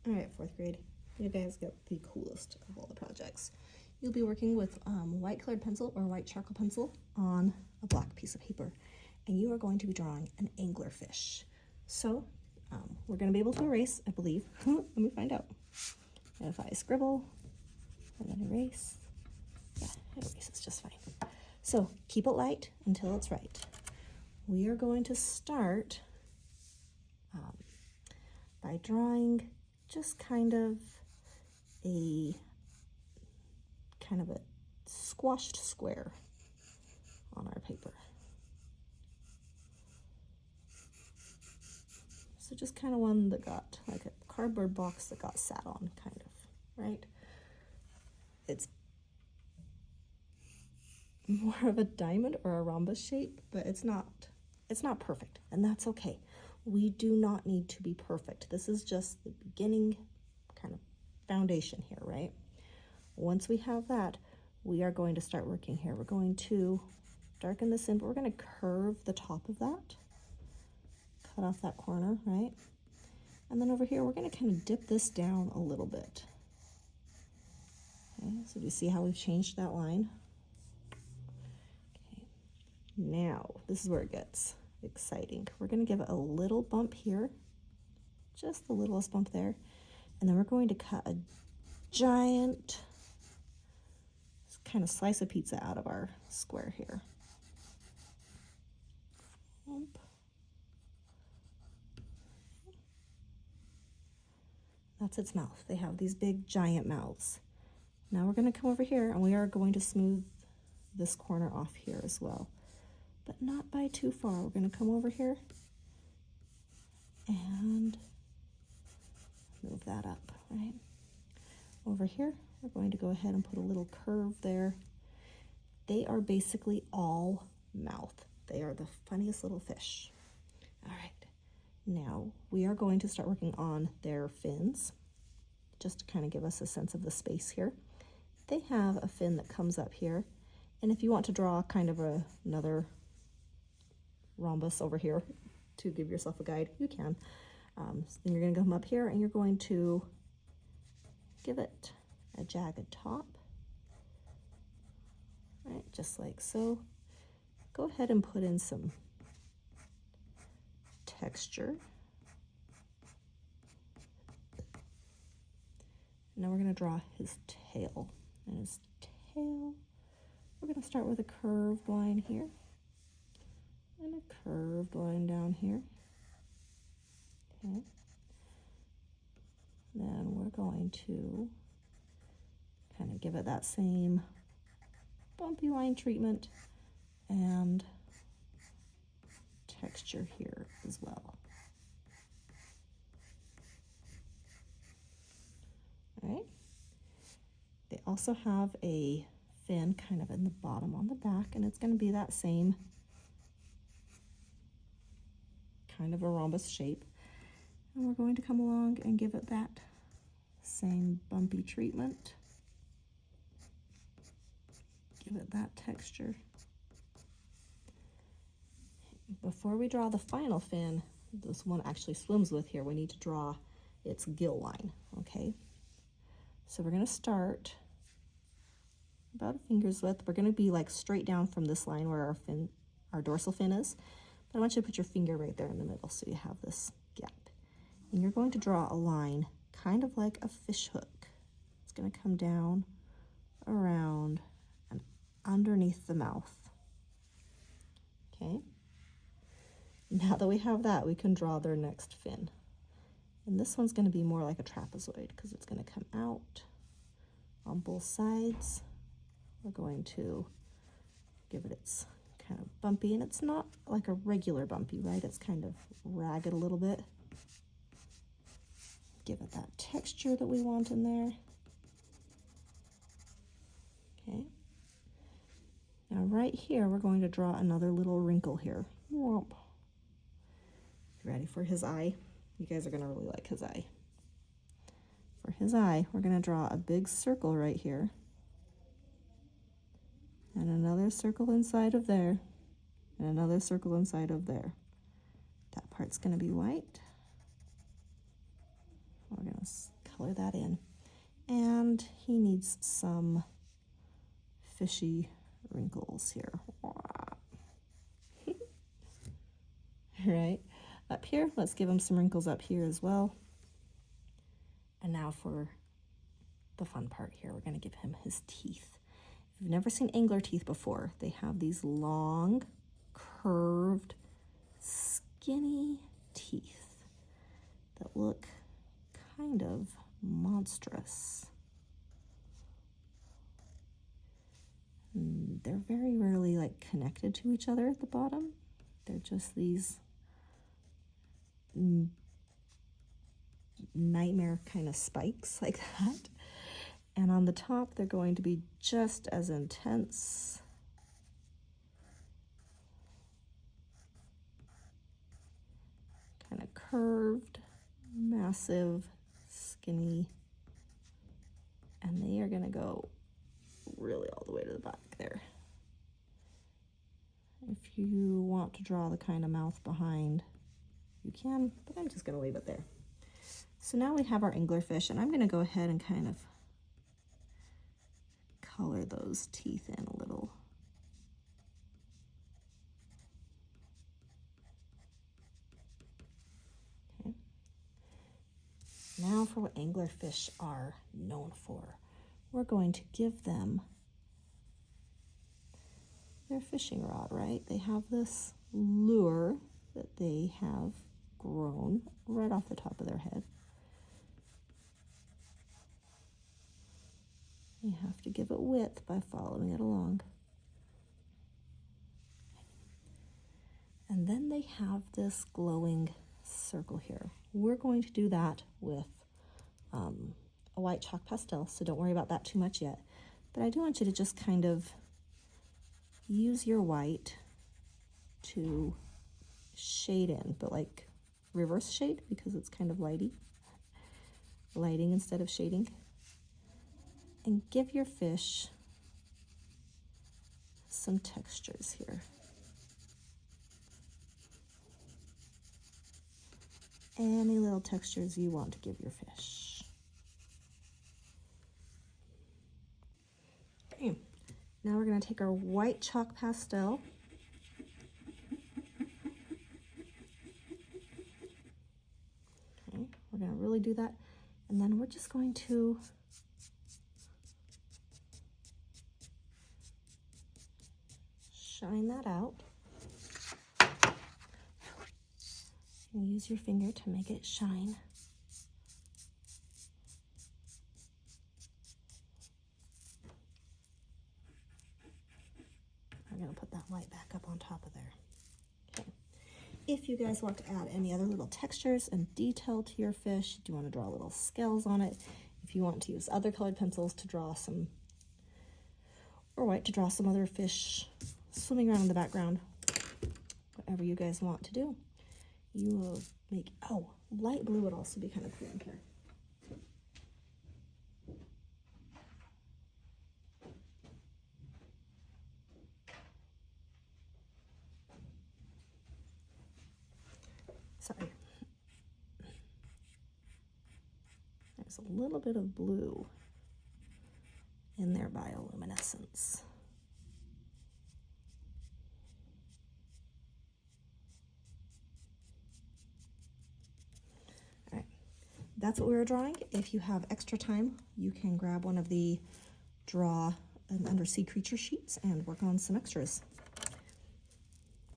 All right, fourth grade, you guys get the coolest of all the projects. You'll be working with white colored pencil or white charcoal pencil on a black piece of paper, and you are going to be drawing an anglerfish. So we're going to be able to erase, I believe. Let me find out. And if I scribble and then erase, yeah, it erases just fine. So keep it light until it's right. We are going to start by drawing just kind of a squashed square on our paper. So just kind of one that got like a cardboard box that got sat on, kind of, right? It's more of a diamond or a rhombus shape, but it's not perfect, and that's okay. We do not need to be perfect. This is just the beginning kind of foundation here, right? Once we have that, we are going to start working here. We're going to darken this in, but we're going to curve the top of that, cut off that corner, right? And then over here, we're going to kind of dip this down a little bit. Okay, so do you see how we've changed that line? Okay, now this is where it gets exciting. We're going to give it a little bump here, just the littlest bump there, and then we're going to cut a giant kind of slice of pizza out of our square here. Bump. That's its mouth. They have these big giant mouths. Now we're going to come over here and we are going to smooth this corner off here as well, but not by too far. We're going to come over here and move that up, right? Over here, we're going to go ahead and put a little curve there. They are basically all mouth. They are the funniest little fish. All right, now we are going to start working on their fins, just to kind of give us a sense of the space here. They have a fin that comes up here, and if you want to draw kind of another rhombus over here to give yourself a guide, you can. So then you're going to come up here and you're going to give it a jagged top, right, just like so. Go ahead and put in some texture. Now we're going to draw his tail, and his tail, we're going to start with a curved line here and a curved line down here. Okay. Then we're going to kind of give it that same bumpy line treatment and texture here as well. All right. They also have a fin kind of in the bottom on the back, and it's going to be that same kind of a rhombus shape. And we're going to come along and give it that same bumpy treatment. Give it that texture. Before we draw the final fin, this one actually swims with here, we need to draw its gill line, okay? So we're going to start about a finger's width. We're going to be like straight down from this line where our dorsal fin is. But I want you to put your finger right there in the middle so you have this gap. And you're going to draw a line kind of like a fish hook. It's going to come down, around, and underneath the mouth. Okay? Now that we have that, we can draw their next fin. And this one's going to be more like a trapezoid because it's going to come out on both sides. We're going to give it its kind of bumpy, and it's not like a regular bumpy, right? It's kind of ragged a little bit. Give it that texture that we want in there. Okay. Now right here, we're going to draw another little wrinkle here. Whoop. Ready for his eye? You guys are going to really like his eye. For his eye, we're going to draw a big circle right here. And another circle inside of there. And another circle inside of there. That part's going to be white. We're going to color that in. And he needs some fishy wrinkles here. Right, up here, let's give him some wrinkles up here as well. And now for the fun part here, we're going to give him his teeth. If you've never seen angler teeth before, they have these long, curved, skinny teeth that look kind of monstrous. And they're very rarely like connected to each other at the bottom. They're just these nightmare kind of spikes like that. And on the top, they're going to be just as intense. Kind of curved, massive, skinny. And they are going to go really all the way to the back there. If you want to draw the kind of mouth behind, you can, but I'm just going to leave it there. So now we have our anglerfish, and I'm going to go ahead and kind of color those teeth in a little. Okay. Now for what anglerfish are known for. We're going to give them their fishing rod, right? They have this lure that they have grown right off the top of their head. You have to give it width by following it along. And then they have this glowing circle here. We're going to do that with a white chalk pastel, so don't worry about that too much yet. But I do want you to just kind of use your white to shade in, but like reverse shade because it's kind of lighting instead of shading. And give your fish some textures here. Any little textures you want to give your fish. Okay, now we're going to take our white chalk pastel we're going to really do that, and then we're just going to shine that out. And use your finger to make it shine. I'm going to put that light back up on top of there. Okay. If you guys want to add any other little textures and detail to your fish, do you want to draw little scales on it? If you want to use other colored pencils to draw some, or white to draw some other fish swimming around in the background, whatever you guys want to do, you will make, oh, light blue would also be kind of cool in here. Sorry. There's a little bit of blue in their bioluminescence. All right, that's what we were drawing. If you have extra time, you can grab one of the draw an undersea creature sheets and work on some extras.